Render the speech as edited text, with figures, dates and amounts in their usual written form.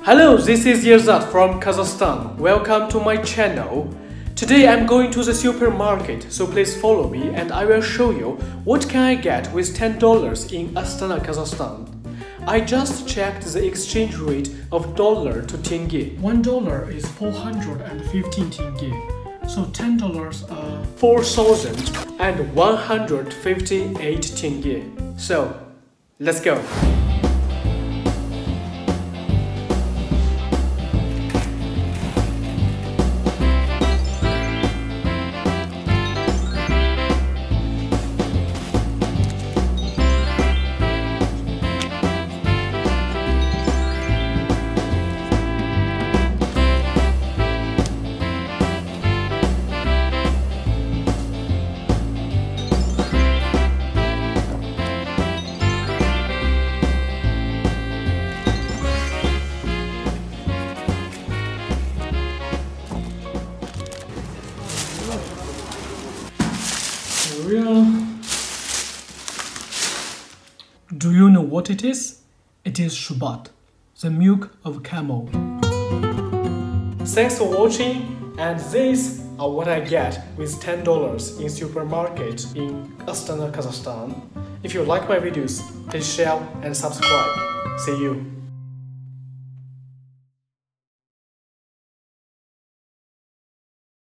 Hello, this is Yerzat from Kazakhstan. Welcome to my channel. Today I'm going to the supermarket, so please follow me and I will show you what can I get with $10 in Astana, Kazakhstan. I just checked the exchange rate of dollar to tenge. $1 is 415 tenge. So $10 are 4,158 tenge. So let's go. Do you know what it is? It is shubat, the milk of camel. Thanks for watching, and these are what I get with $10 in supermarket in Astana, Kazakhstan. If you like my videos, please share and subscribe. See you.